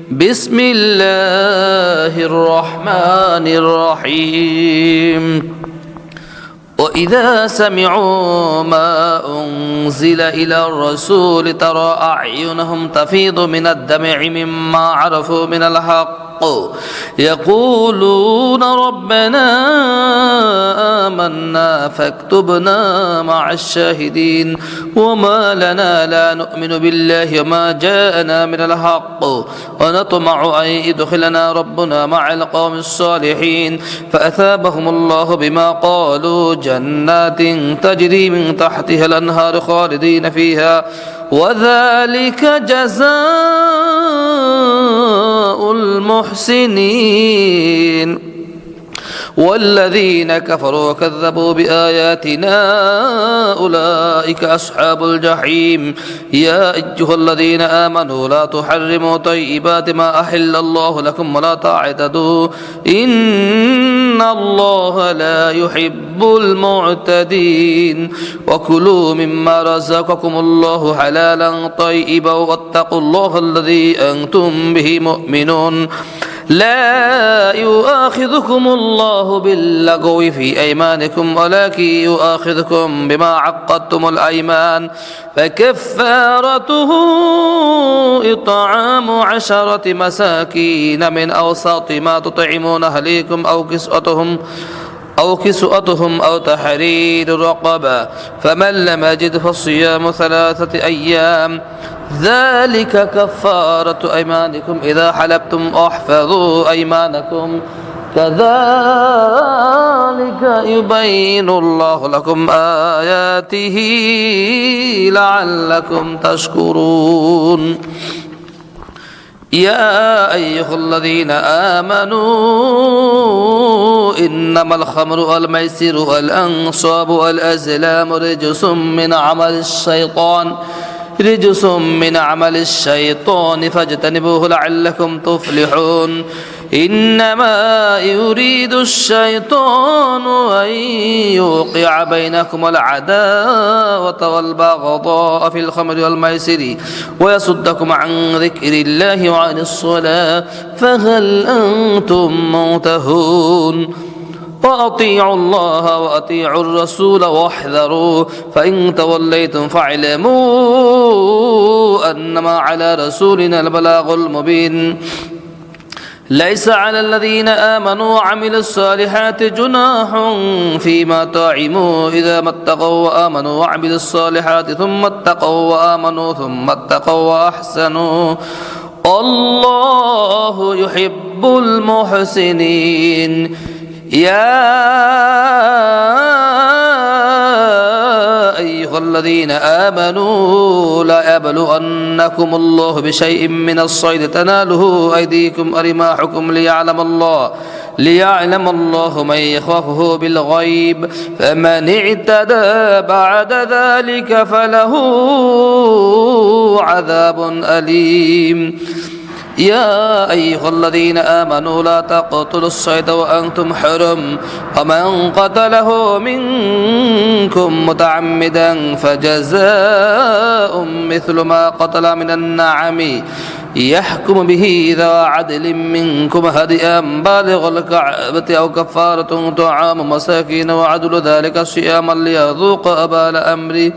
بسم الله الرحمن الرحيم وإذا سمعوا ما أنزل إلى الرسول ترى أعينهم تفيض من الدمع مما عرفوا من الحق يقولون ربنا آمنا فاكتبنا مع الشاهدين وما لنا لا نؤمن بالله وما جاءنا من الحق ونطمع أن يدخلنا ربنا مع القوم الصالحين فأثابهم الله بما قالوا جنات تجري من تحتها الأنهار خالدين فيها وذلك جزاء المحسنين والذين كفروا وكذبوا بآياتنا أولئك أصحاب الجحيم يا أيها الذين آمنوا لا تحرموا طيبات ما أحل الله لكم ولا تعتدوا إن الله لا يحب المعتدين وكلوا مما رزقكم الله حلالا طيبا واتقوا الله الذي أنتم به مؤمنون لا يؤاخذكم الله باللغو في أيمانكم ولكن يؤاخذكم بما عقدتم الأيمان فكفارته إطعام 10 مساكين من أوسط ما تطعمون أهليكم أو كسوتهم أو تحرير رقبة فمن لم يجد فصيام 3 أيام ذلك كفارة أيمانكم إذا حلفتم احفظوا أيمانكم كذلك يبين الله لكم آياته لعلكم تشكرون يا أيها الذين آمنوا إنما الخمر والميسر والأنصاب والأزلام رجس من عمل الشيطان فاجتنبوه لعلكم تفلحون إنما يريد الشيطان أن يوقع بينكم العداوة والبغضاء في الخمر والميسر ويصدكم عن ذكر الله وعن الصلاة فهل أنتم منتهون وأطيعوا الله وأطيعوا الرسول واحذروا فإن توليتم فاعلموا أنما على رسولنا البلاغ المبين ليس على الذين آمنوا وعملوا الصالحات جناح فيما طعموا إذا ما اتقوا وآمنوا وعملوا الصالحات ثم اتقوا وآمنوا ثم اتقوا وأحسنوا الله يحب المحسنين يا أيها الذين آمنوا لا يبلونكم الله بشيء من الصيد تناله أيديكم ورماحكم ليعلم الله من يخافه بالغيب فمن اعتدى بعد ذلك فله عذاب أليم يا أيها الذين آمنوا لا تقتلوا الصيد وأنتم حرم ومن قتله منكم متعمدا فجزاء مثل ما قتل من النعم يحكم به ذوى عدل منكم هديا بالغ الكعبة أو كفارة طعام مساكين وعدل ذلك صياما ليذوق أبال أمري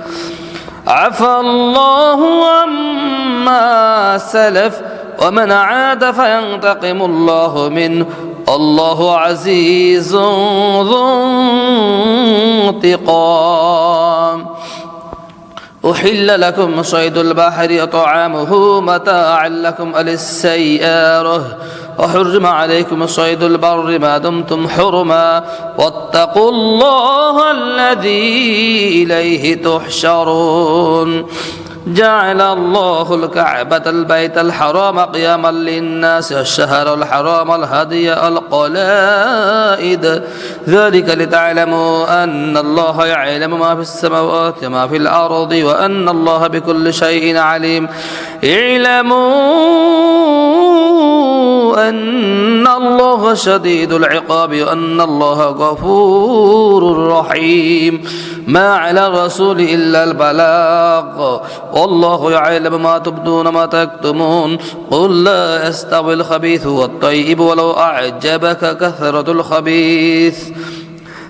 عفى الله عما سلف ومن عاد فينتقم الله منه الله عزيز ذو انتقام أحل لكم صيد البحر وطعامه متاعا لكم وللسيارة وحرم عليكم صيد البر ما دمتم حرما واتقوا الله الذي إليه تحشرون جعل الله الكعبة البيت الحرام قياما للناس والشهر الحرام الهدي القلائد ذلك لتعلموا أن الله يعلم ما في السماوات وما في الأرض وأن الله بكل شيء عليم اعلموا أن الله شديد العقاب وأن الله غفور رحيم ما على الرسول إلا البلاغ والله يعلم ما تبدون ما تكتمون قل لا يستوي الخبيث والطيب ولو أعجبك كثرة الخبيث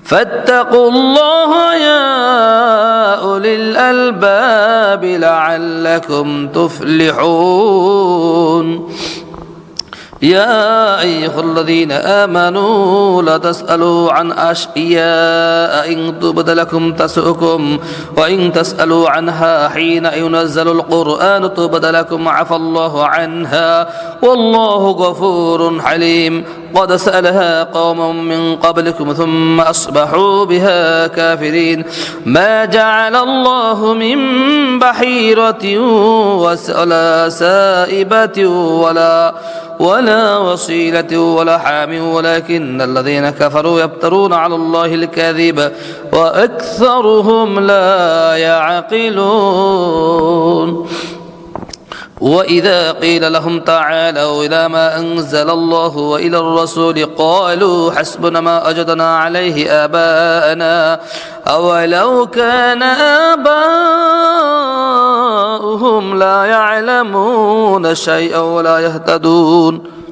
فاتقوا الله يا أولي الألباب لعلكم تفلحون يا أيها الذين آمنوا لا تسألوا عن أشياء إن تبد لكم تسؤكم وإن تسألوا عنها حين ينزل القرآن تبد لكم عفى الله عنها والله غفور حليم قد سألها قوم من قبلكم ثم أصبحوا بها كافرين ما جعل الله من بحيرة ولا سائبة ولا وصيلة ولا حام ولكن الذين كفروا يفترون على الله الكذب وأكثرهم لا يعقلون وإذا قيل لهم تعالوا إلى ما أنزل الله وإلى الرسول قالوا حسبنا ما وجدنا عليه آباءنا أولو كان آباؤهم لا يعلمون شيئا ولا يهتدون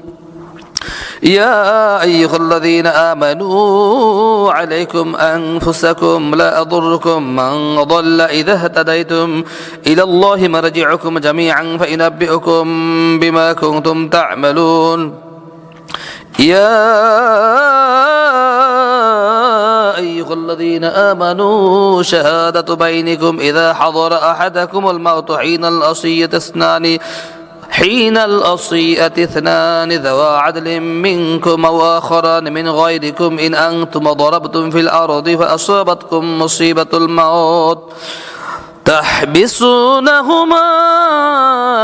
يا أيها الذين آمنوا عليكم أنفسكم لا أضركم من ضل إذا اهتديتم إلى الله مرجعكم جميعا فينبئكم بما كنتم تعملون يا أيها الذين آمنوا شهادة بينكم إذا حضر أحدكم الموت حين الأصيئة اثنان ذوى عدل منكم وآخران من غيركم إن أنتم ضربتم في الأرض فأصابتكم مصيبة الموت تحبسونهما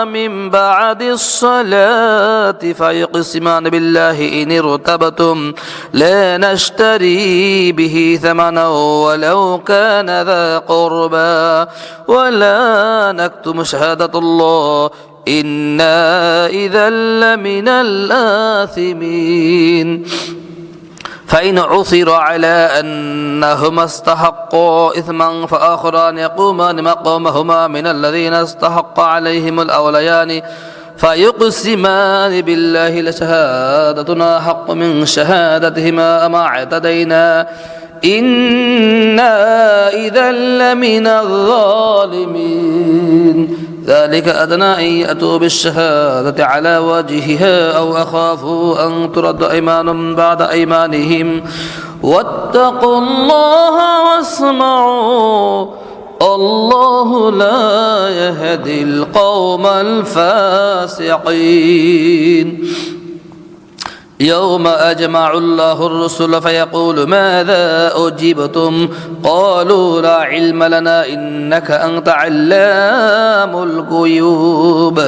من بعد الصلاة فيقسمان بالله إن ارتبتم لا نشتري به ثمنا ولو كان ذا قربى ولا نكتم شهادة الله إنا إذا لمن الآثمين فإن عثر على أنهما استحقا إثما فآخران يقومان مقامهما من الذين استحق عليهم الأوليان فيقسمان بالله لشهادتنا حق من شهادتهما أما اعتدينا إنا إذا لمن الظالمين ذلك أدنى أن يأتوا بالشهادة على وجهها أو أخافوا أن ترد أيمان بعد أيمانهم واتقوا الله واسمعوا الله لا يهدي القوم الفاسقين يوم أجمع الله الرسل فيقول ماذا أجبتم قالوا لا علم لنا إنك أنت علام الغيوب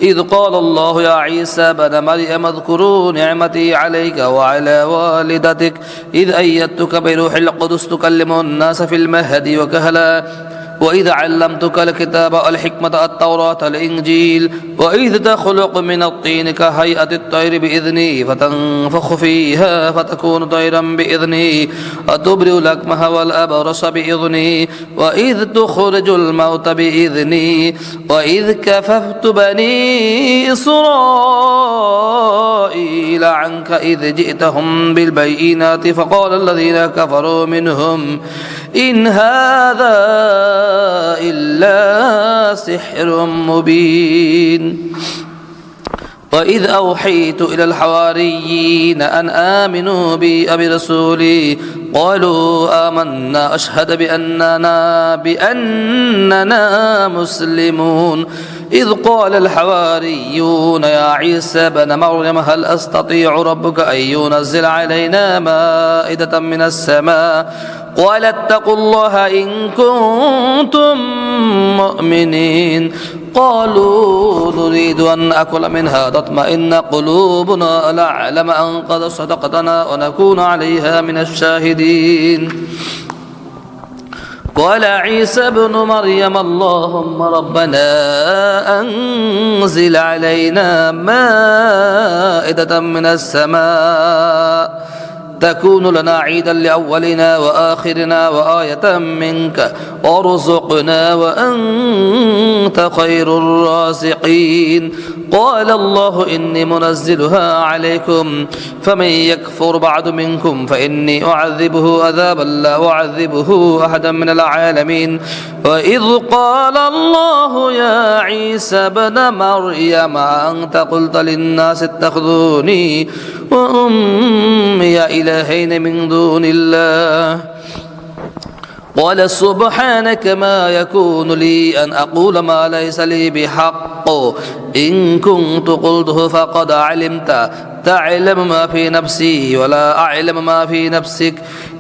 إذ قال الله يا عيسى بن مريم اذكروا نعمتي عليك وعلى والدتك إذ أيدتك بروح القدس تكلم الناس في المهد وكهلا وإذ علمتك الكتاب والحكمة التوراة الإنجيل وإذ تخلق من الطين كهيئة الطير بإذني فتنفخ فيها فتكون طيرا بإذني وتبرئ الأكمه والأبرص بإذني وإذ تخرج الموت بإذني وإذ كففت بني إسرائيل عنك إذ جئتهم بالبينات فقال الذين كفروا منهم إن هذا إلا سحر مبين وإذ أوحيت إلى الحواريين أن آمنوا بي وبرسولي قالوا آمنا أشهد بأننا مسلمون إذ قال الحواريون يا عيسى بن مريم هل أستطيع ربك أن ينزل علينا مائدة من السماء قال اتقوا الله إن كنتم مؤمنين قالوا نريد أن نأكل منها تطمئن قلوبنا ونعلم أن قد صدقتنا ونكون عليها من الشاهدين قال عيسى ابن مريم اللهم ربنا أنزل علينا مائدة من السماء تكون لنا عيدا لأولنا وآخرنا وآية منك وارزقنا وأنت خير الرازقين قال الله إني منزلها عليكم فمن يكفر بعد منكم فإني أعذبه عذابا لا أعذبه أحدا من العالمين وإذ قال الله يا عيسى ابن مريم أنت قلت للناس اتخذوني وأمي إلهين من دون الله قال سبحانك ما يكون لي أن أقول ما ليس لي بحق إن كنت قلته فقد علمت تعلم ما في نفسي ولا أعلم ما في نفسك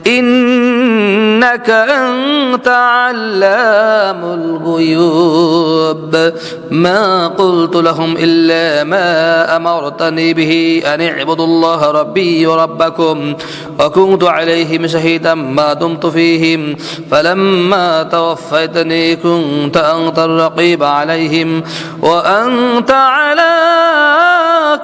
إنك أنت علام الغيوب ما قلت لهم إلا ما أمرتني به أن اعبدوا الله ربي وربكم وكنت عليهم شهيدا ما دمت فيهم فلما توفيتني كنت أنت الرقيب عليهم وأنت على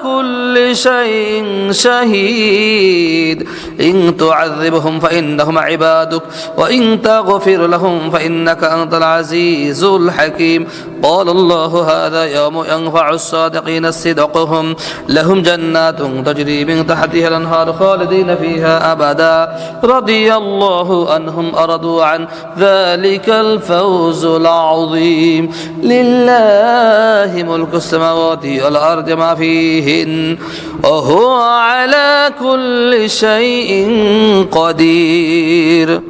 كل شيء شهيد إن تعذبهم فإنهم عبادك وإن تغفر لهم فإنك أنت العزيز الحكيم قال الله هذا يوم ينفع الصادقين صدقهم لهم جنات تجري من تحتها الأنهار خالدين فيها أبدا رضي الله عنهم أرضوا عن ذلك الفوز العظيم لله ملك السماوات والأرض ما فيهن وهو على كل شيء قدير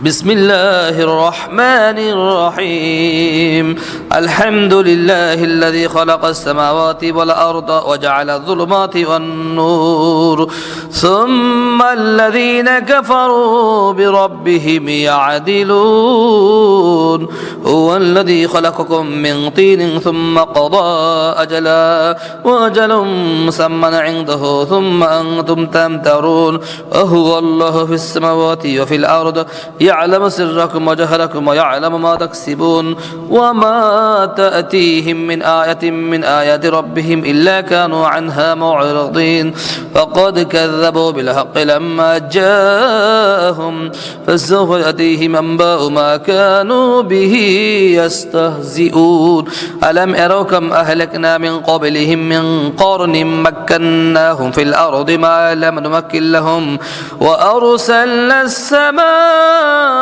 بسم الله الرحمن الرحيم الحمد لله الذي خلق السماوات والأرض وجعل الظلمات والنور ثم الذين كفروا بربهم يعدلون هو الذي خلقكم من طين ثم قضى أجلا وأجل مسمى عنده ثم أنتم تمترون وهو الله في السماوات وفي الأرض يعلم سركم وجهركم ويعلم ما تكسبون وما تأتيهم من آية من آيات ربهم إلا كانوا عنها معرضين فقد كذبوا بالحق لما جاءهم فسوف يأتيهم أنباء ما كانوا به يستهزئون ألم يروا كم أهلكنا من قبلهم من قرن مكناهم في الأرض ما لم نمكن لهم وأرسلنا السماء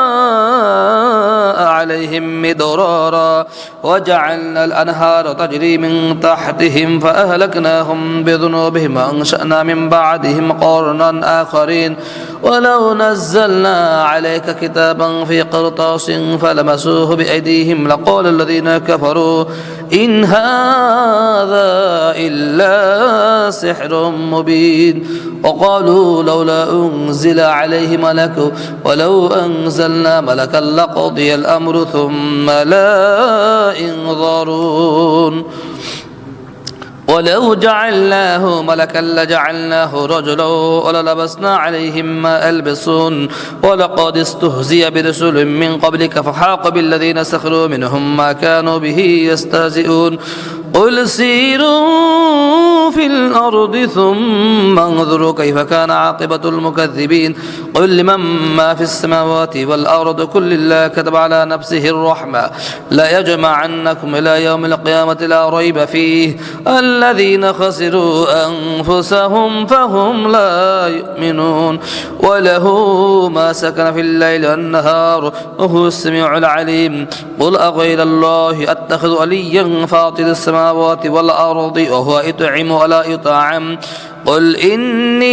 عليهم مدرارا وجعلنا الأنهار تجري من تحتهم فأهلكناهم بذنوبهم وأنشأنا من بعدهم قرنا آخرين ولو نزلنا عليك كتابا في قرطاس فلمسوه بأيديهم لقال الذين كفروا إن هذا إلا سحر مبين وقالوا لولا أنزل عليه ملك ولو أنزلنا ملكا لقضي الأمر ثم لا ينظرون ولو جعلناه ملكا لجعلناه رجلا وللبسنا عليهم ما يلبسون ولقد استهزئ برسل من قبلك فحاق بالذين سخروا منهم ما كانوا به يستهزئون قل سيروا في الأرض ثم انظروا كيف كان عاقبة المكذبين قل لمن ما في السماوات والأرض كل الله كتب على نفسه الرحمة لا يجمعنكم إلى يوم القيامة لا ريب فيه الذين خسروا أنفسهم فهم لا يؤمنون وله ما سكن في الليل والنهار وهو السميع العليم قل أغير الله أتخذ وليا فاطر السماوات والأرض وهو يطعم ولا يطعم قل إني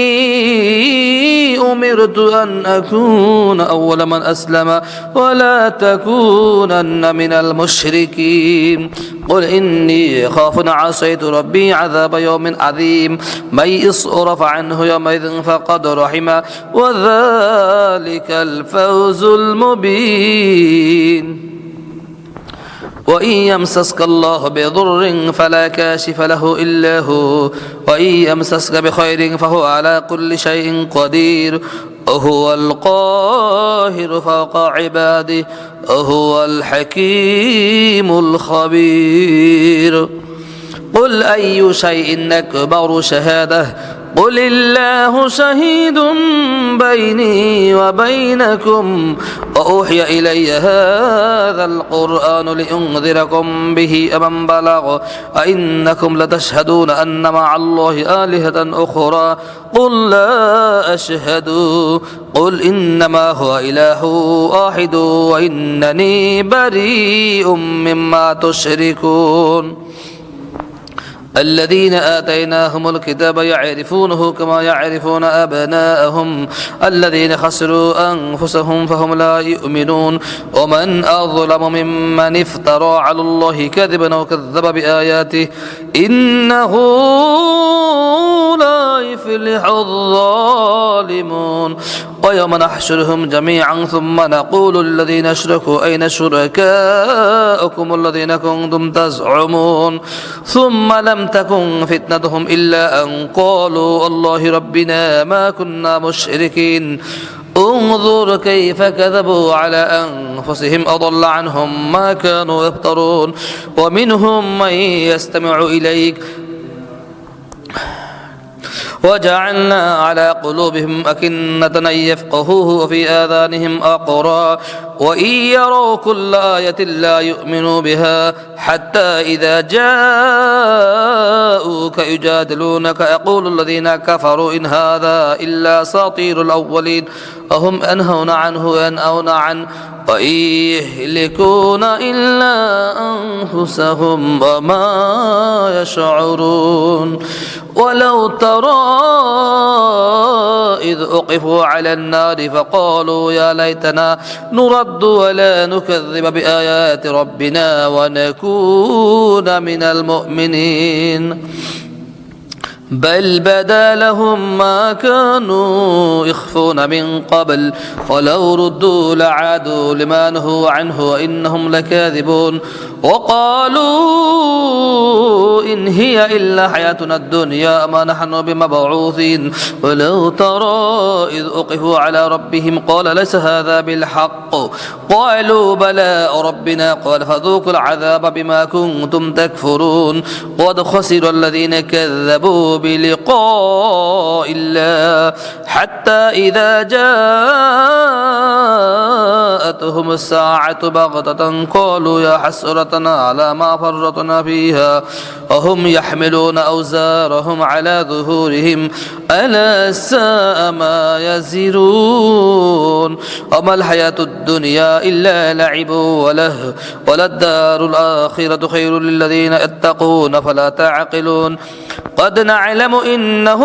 أمرت أن أكون أول من أسلم ولا تكونن من المشركين قل إني أخاف إن عصيت ربي عذاب يوم عظيم من يصرف عنه يومئذ فقد رحمه وذلك الفوز المبين وإن يمسسك الله بضر فلا كاشف له إلا هو وإن يمسسك بخير فهو على كل شيء قدير وهو القاهر فوق عباده وهو الحكيم الخبير قل أي شيء أكبر شهادة قل الله شهيد بيني وبينكم وأوحي إلي هذا القرآن لأنذركم به أمن بلغ أئنكم لتشهدون أن مع الله آلهة أخرى قل لا أشهد قل إنما هو إله واحد وإنني بريء مما تشركون الذين آتيناهم الكتاب يعرفونه كما يعرفون أبناءهم الذين خسروا أنفسهم فهم لا يؤمنون ومن أظلم ممن افترى على الله كذبا وكذب بآياته إنه لا يفلح الظالمون ويوم نحشرهم جميعا ثم نقول للذين أشركوا أين شركاؤكم الذين كنتم تزعمون ثم لم تكن فتنتهم إلا أن قالوا الله ربنا ما كنا مشركين انظر كيف كذبوا على أنفسهم أضل عنهم ما كانوا يفترون ومنهم من يستمع إليك وجعلنا على قلوبهم أكنة أن يفقهوه وفي آذانهم أقرا وإن يروا كل آية لا يؤمنوا بها حتى إذا جاءوك يجادلونك يقول الذين كفروا إن هذا إلا أساطير الأولين وهم أنهون عنه ينأون عنه وإن يهلكون إلا أنفسهم وما يشعرون ولو ترى إذ أقفوا على النار فقالوا يا ليتنا نرد ولا نكذب بآيات ربنا ونكون من المؤمنين بل بدا لهم ما كانوا يخفون من قبل ولو ردوا لعادوا لما نهوا عنه وإنهم لكاذبون وقالوا إن هي إلا حياتنا الدنيا ما نحن بمبعوثين ولو ترى إذ أقفوا على ربهم قال ليس هذا بالحق قالوا بلى ربنا قال فذوقوا العذاب بما كنتم تكفرون قد خسر الذين كذبوا بلقاء الله حتى إذا جاءتهم الساعة بغتة قالوا يا حسرتنا على ما فرطنا فيها وهم يحملون أوزارهم على ظهورهم ألا ساء ما يزرون وما الحياة الدنيا إلا لعب وله وللدار الآخرة خير للذين اتقون فلا تعقلون قد نعلم إنه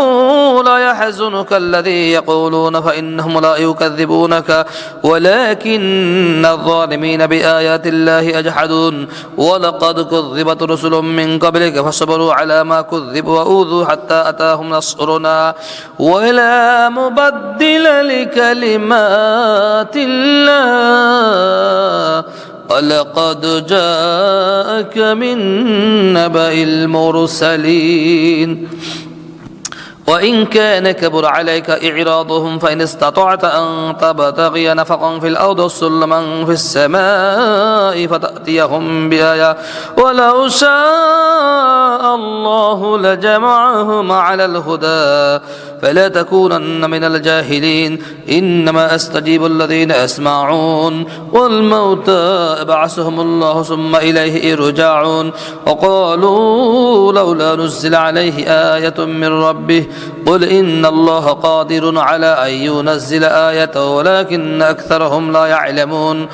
لا يحزنك الذي يقولون فإنهم لا يكذبونك ولكن الظالمين بآيات الله يجحدون ولقد كذبت رسل من قبلك فصبروا على ما كذبوا وأوذوا حتى أتاهم نصرنا ولا مبدل لكلمات الله ولقد جاءك من نبأ المرسلين وإن كان كبر عليك إعراضهم فإن استطعت أن تبتغي نفقا في الأرض سلما في السماء فتأتيهم بآية ولو شاء الله لجمعهم على الهدى فلا تكونن من الجاهلين إنما أستجيب الذين يسمعون والموتى أبعثهم الله ثم إليه يرجعون وقالوا لولا نزل عليه آية من ربه قل إن الله قادر على أن ينزل آية ولكن أكثرهم لا يعلمون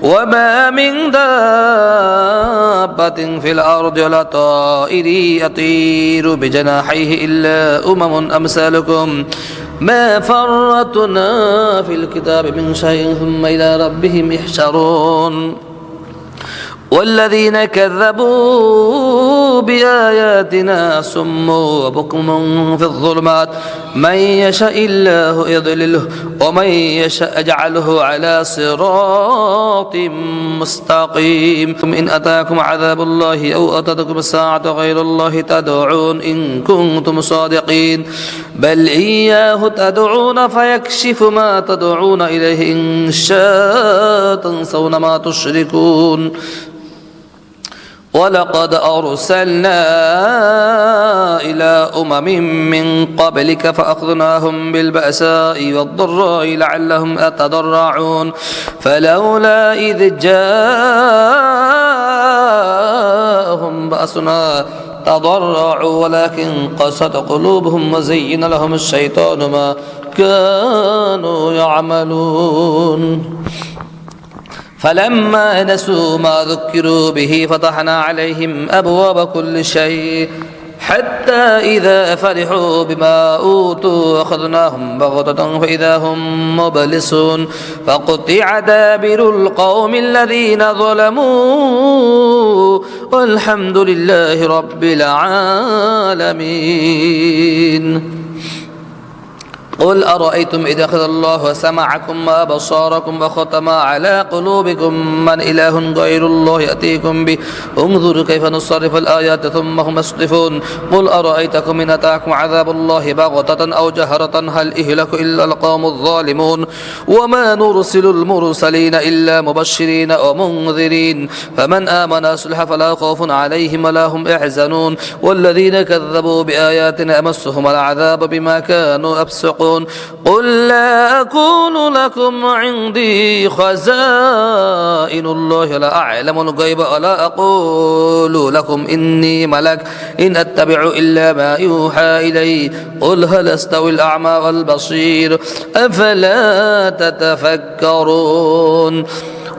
وما من دابة في الأرض ولا طائر يطير بجناحيه إلا أمم أمثالكم ما فرطنا في الكتاب من شيء ثم إلى ربهم يحشرون والذين كذبوا بآياتنا صم وبكم في الظلمات من يشاء الله يضلله ومن يشاء يجعله على صراط مستقيم إن أتاكم عذاب الله أو أتتكم الساعة غير الله تدعون إن كنتم صادقين بل إياه تدعون فيكشف ما تدعون إليه إن شاء تنسون ما تشركون ولقد أرسلنا إلى أمم من قبلك فأخذناهم بالبأساء والضراء لعلهم يتضرعون فلولا إذ جاءهم بأسنا تضرعوا ولكن قست قلوبهم وزين لهم الشيطان ما كانوا يعملون فلما نسوا ما ذكروا به فتحنا عليهم أبواب كل شيء حتى إذا فرحوا بما أوتوا أخذناهم بغتة فإذا هم مبلسون فقطع دابر القوم الذين ظلموا والحمد لله رب العالمين قل أرأيتم إذا أخذ الله سمعكم وأبصاركم وختم على قلوبكم من إله غير الله يأتيكم به انظروا كيف نصرف الآيات ثم هم يصدفون قل أرأيتكم إن أتاكم عذاب الله بغتة أو جهرة هل إهلك إلا القوم الظالمون وما نرسل المرسلين إلا مبشرين ومنذرين فمن آمن أصلح فلا خوف عليهم ولا هم يحزنون والذين كذبوا بآياتنا أمسهم العذاب بما كانوا يفسقون قل لا أكون لكم عندي خزائن الله لا أعلم الغيب ولا أقول لكم إني ملك إن أتبع إلا ما يوحى إلي قل هل أستوي الأعمى والبصير أفلا تتفكرون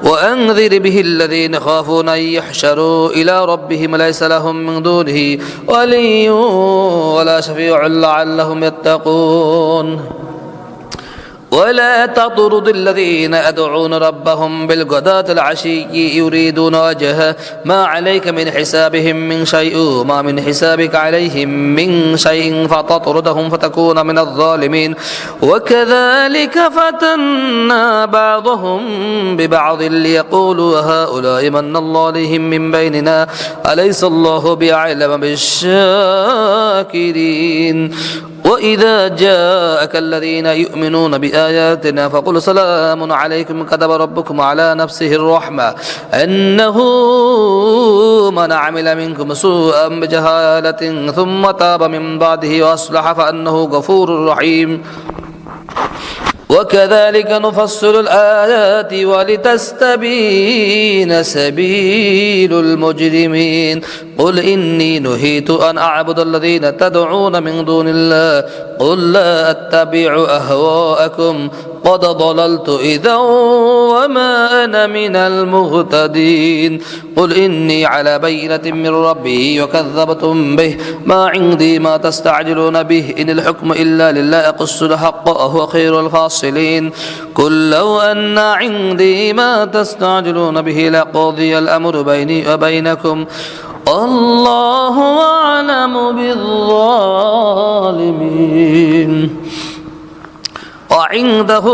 وأنذر به الذين خافون أن يحشروا إلى ربهم ليس لهم من دونه ولي ولا شفيع لعلهم يتقون ولا تطرد الذين يدعون ربهم بالغداة العشي يريدون وجهه ما عليك من حسابهم من شيء وما من حسابك عليهم من شيء فتطردهم فتكون من الظالمين وكذلك فتنا بعضهم ببعض ليقولوا هؤلاء من الله عليهم من بيننا أليس الله بأعلم بالشاكرين وإذا جاءك الذين يؤمنون بآياتنا فقل سلام عليكم كتب ربكم على نفسه الرحمة أنه من عمل منكم سوءا بجهالة ثم تاب من بعده وأصلح فأنه غفور رحيم وكذلك نفصل الآيات ولتستبين سبيل المجرمين قل إني نهيت أن أعبد الذين تدعون من دون الله قل لا أتبع أهواءكم قد ضللت إذا وما أنا من المهتدين قل إني على بينة من ربي وكذبتم به ما عندي ما تستعجلون به إن الحكم إلا لله أقص الحق وهو خير الفاصلين قل لو أن عندي ما تستعجلون به لقضي الأمر بيني وبينكم الله أعلم بالظالمين وعنده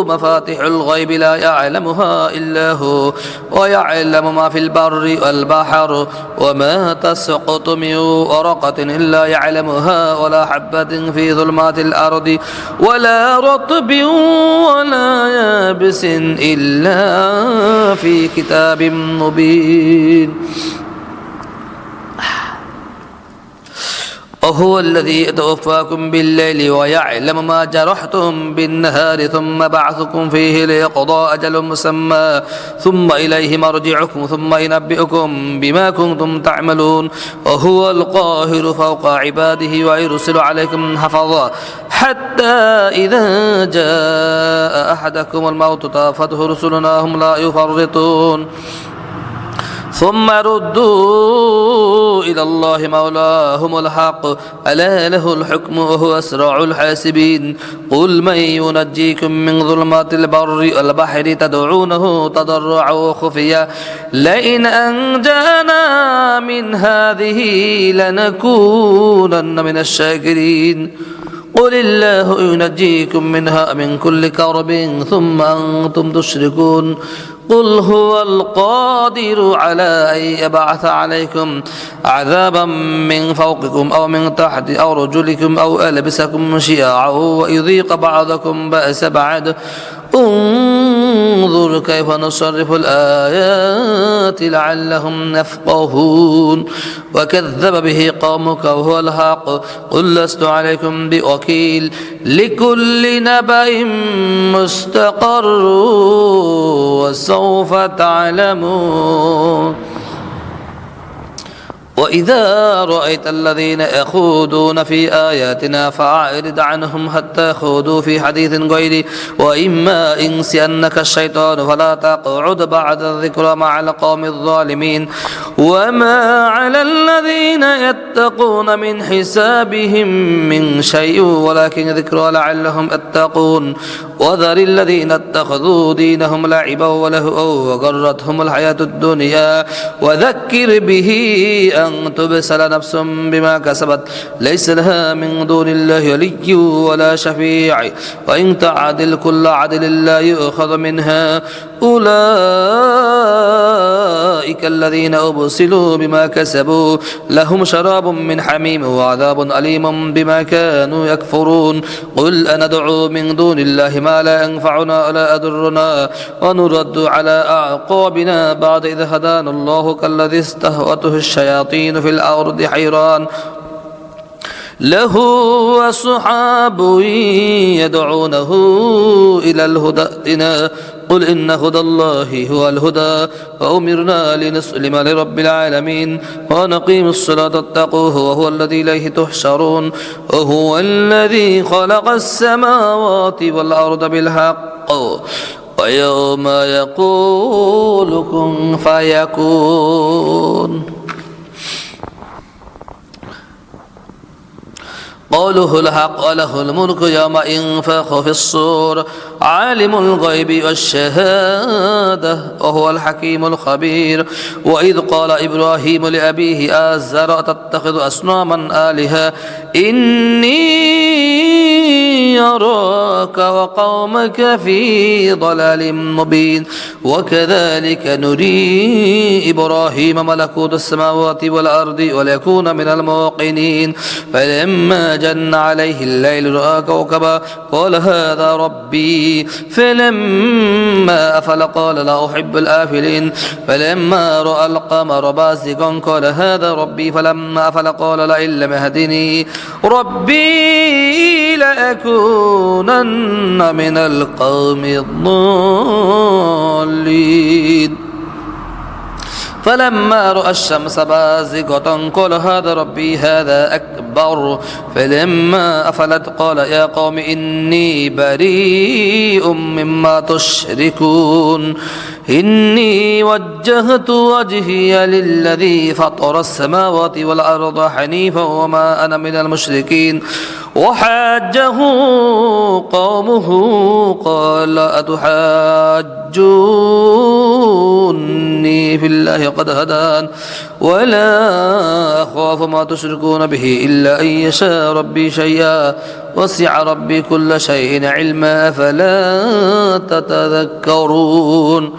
مفاتح الغيب لا يعلمها إلا هو ويعلم ما في البر والبحر وما تسقط من ورقة إلا يعلمها ولا حبة في ظلمات الأرض ولا رطب ولا يابس إلا في كتاب مبين وهو الذي يتوفاكم بالليل ويعلم ما جرحتم بالنهار ثم بعثكم فيه ليقضى أجل مسمى ثم إليه مرجعكم ثم ينبئكم بما كنتم تعملون وهو القاهر فوق عباده ويرسل عليكم حفظا حتى إذا جاء أحدكم الموت توفته رسلنا هم لا يفرطون ثم ردوا إلى الله مولاهم الحق ألا له الحكم وهو أسرع الحاسبين قل من ينجيكم من ظلمات البر والبحر تدعونه تضرعا وخفيا لئن أنجانا من هذه لنكونن من الشاكرين قل الله ينجيكم منها من كل كرب ثم أنتم تشركون قل هو القادر على أن يبعث عليكم عذابا من فوقكم أو من تحت أو رجلكم أو ألبسكم شيعا ويذيق بعضكم بأس بعض انظر انظر كيف نصرف الآيات لعلهم يفقهون وكذب به قومك وهو الحق قل لست عليكم بوكيل لكل نبأ مستقر وسوف تعلمون وإذا رأيت الذين يخوضون في آياتنا فأعرض عنهم حتى يخوضوا في حديث غيره وإما ينسينك الشيطان فلا تقعد بعد الذكرى مع القوم الظالمين وما على الذين يتقون من حسابهم من شيء ولكن ذكرى لعلهم يتقون وذر الذين اتخذوا دينهم لعبا ولهوا وغرتهم الحياة الدنيا وذكر به أن تبسل نفس بما كسبت ليس لها من دون الله ولي ولا شفيع وإن تعدل كل عدل لا يؤخذ منها أولئك الذين أبسلوا بما كسبوا لهم شراب من حميم وعذاب أليم بما كانوا يكفرون قل أندعو من دون الله ما لا ينفعنا ولا يضرنا ونرد على أعقابنا بعد إذ هدانا الله كالذي استهوته الشياطين في الأرض حيران له أصحاب يدعونه إلى الهدى ائتنا قل إن هدى الله هو الهدى وأمرنا لنسلم لرب العالمين ونقيم الصلاة واتقوه وهو الذي إليه تحشرون وهو الذي خلق السماوات والأرض بالحق ويوم يقول كن فيكون قوله الحق وله الملك يوم ينفخ في الصور عالم الغيب والشهادة وهو الحكيم الخبير وإذ قال إبراهيم لأبيه آزر أتتخذ أصناما آلهة إني أراك وقومك في ضلال مبين وكذلك نري إبراهيم ملكوت السماوات والأرض وليكون من الموقنين فلما جن عليه الليل رأى كوكبا قال هذا ربي فلما أفل قال لا أحب الآفلين فلما رأى القمر بازغا قال هذا ربي فلما أفل قال لئن لم يهدني ربي لأكونن من القوم الضالين فلما رأى الشمس بازغة قال هذا ربي هذا أكبر فلما أفلت قال يا قوم إني بريء مما تشركون إني وجهت وجهي للذي فطر السماوات والأرض حنيفا وما أنا من المشركين وحاجه قومه قال أتحاجوني في الله قد هدان ولا أخاف ما تشركون به إلا أن يشاء ربي شيئا وسع ربي كل شيء علما فلا تتذكرون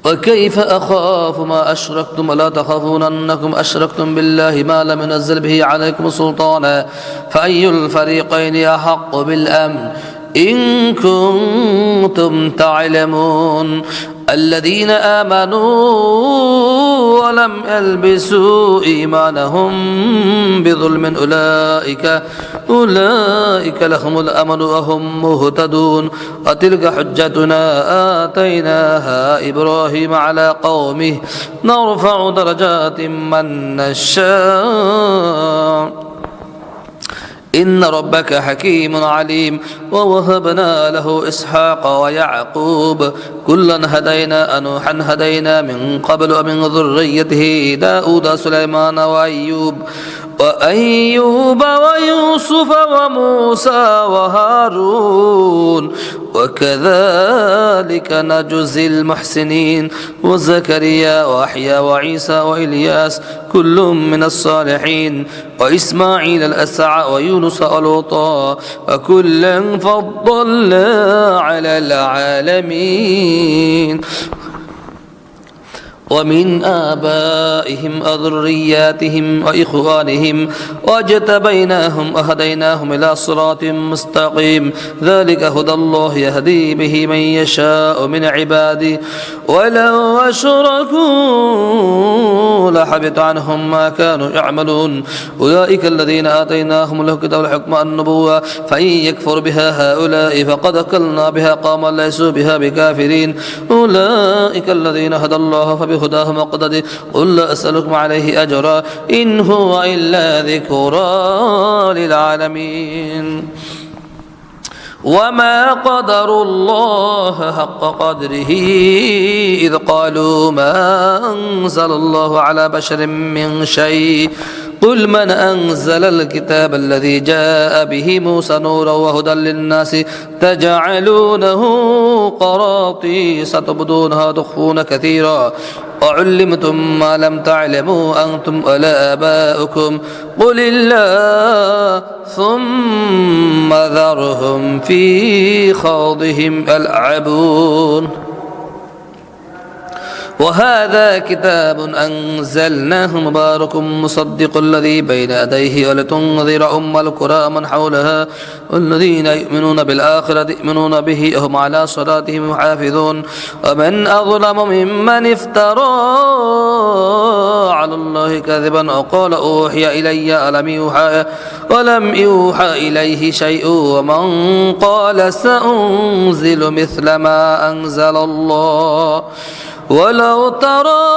وكيف أخاف ما أشركتم ولا تخافون أنكم أشركتم بالله ما لم ينزل به عليكم سلطانا فأي الفريقين أحق بالأمن إن كنتم تعلمون الذين آمنوا ولم يلبسوا إيمانهم بظلم أولئك لهم الأمن وهم مهتدون وتلك حجتنا آتيناها إبراهيم على قومه نرفع درجات من نشاء إن ربك حكيم عليم ووهبنا له إسحاق ويعقوب كلا هدينا نوحا هدينا من قبل ومن ذريته داود سليمان وأيوب ويوسف وموسى وهارون وكذلك نجزي المحسنين وزكريا وأحيا وعيسى وإلياس كل من الصالحين وإسماعيل الأسع ويونس ولوطا وكلا فضلنا على العالمين ومن آبائهم وذرياتهم وإخوانهم واجتبيناهم وهديناهم إلى صراط مستقيم ذلك هدى الله يهدي به من يشاء من عباده ولو أشركوا لحبط عنهم ما كانوا يعملون أولئك الذين آتيناهم الكتاب والحكم والنبوة فإن يكفر بها هؤلاء فقد أكلنا بها قوما ليسوا بها بكافرين أولئك الذين هدى الله فبهداه مقتدي قل لا أسألكم عليه أجرا إن هو إلا ذكرى للعالمين وما قدروا الله حق قدره إذ قالوا ما أنزل الله على بشر من شيء قل من أنزل الكتاب الذي جاء به موسى نورا وهدى للناس تجعلونه قراطيس تبدونها تخفون كثيرا وعلمتم ما لم تعلموا أنتم ولا آباؤكم قل الله ثم ذرهم في خوضهم يلعبون وهذا كتاب أنزلناه مبارك مصدق الذي بين يديه ولتنذر القرى من حولها والذين يؤمنون بالآخرة يؤمنون به وهم على صلاتهم يحافظون ومن أظلم ممن افترى على الله كذبا وقال أوحي إلي ولم يوحى إليه شيء ومن قال سأنزل مثل ما أنزل الله ولو ترى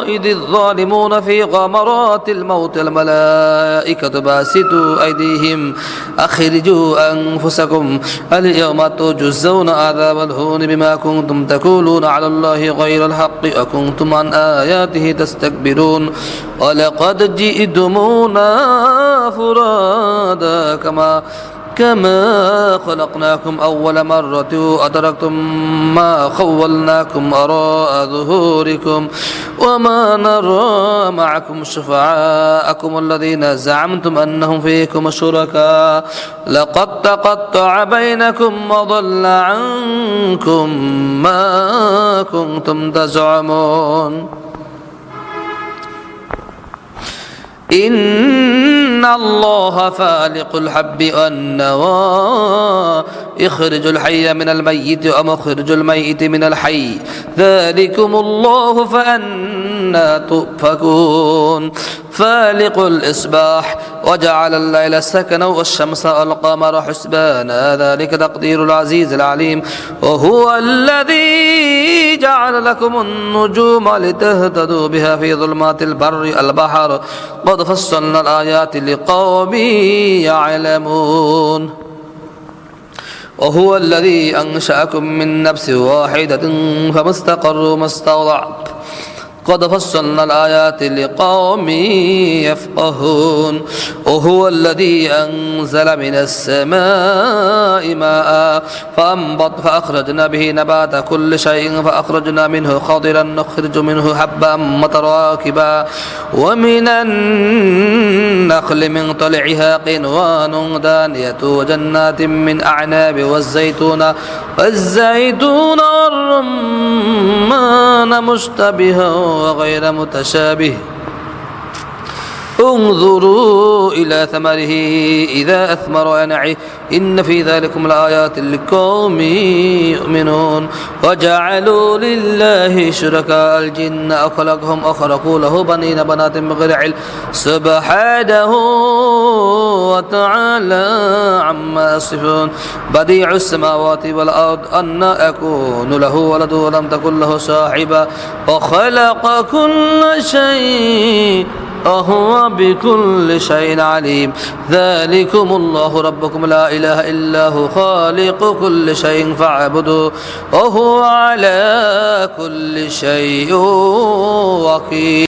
إذ الظالمون في غمرات الموت الملائكة باسطوا أيديهم أخرجوا أنفسكم اليوم تجزون عذاب الهون بما كنتم تقولون على الله غير الحق وكنتم عن آياته تستكبرون ولقد جئتمونا فرادا كما خلقناكم أول مرة وأدركتم ما خولناكم وراء ظهوركم وما نرى معكم شفعاءكم الذين زعمتم أنهم فيكم شركاء لقد تقطع بينكم وضل عنكم ما كنتم تزعمون إن الله فالق الحب والنوى يخرج الحي من الميت ومخرج الميت من الحي ذلكم الله فأنا تؤفكون فالق الإصباح وجعل الليل سكنا والشمس والقمر حسبانا ذلك تقدير العزيز العليم وهو الذي جعل لكم النجوم لتهتدوا بها في ظلمات البر البحر قد فصلنا الآيات لقوم يعلمون وهو الذي أنشأكم من نفس واحدة فمستقر ومستودع قد فصلنا الآيات لقوم يفقهون وهو الذي أنزل من السماء ماء فأخرجنا به نبات كل شيء فأخرجنا منه خضرا نخرج منه حبا متراكبا ومن النخل من طلعها قنوان دانية وجنات من أعناب والزيتون والرمان مشتبها وغير متشابه انظروا إلى ثمره إذا أثمر وينعي إن في ذلكم لآيات لقوم يؤمنون وجعلوا لله شركاء الجن أخلقهم وخلقوا له بنين بنات بغير علم سبحانه وتعالى عما يصفون بديع السماوات والأرض أن أكون له ولد ولم تكن له صاحبة وخلق كل شيء وهو بكل شيء عليم ذلكم الله ربكم لا إله إلا هو خالق كل شيء فاعبدوا وهو على كل شيء وكيل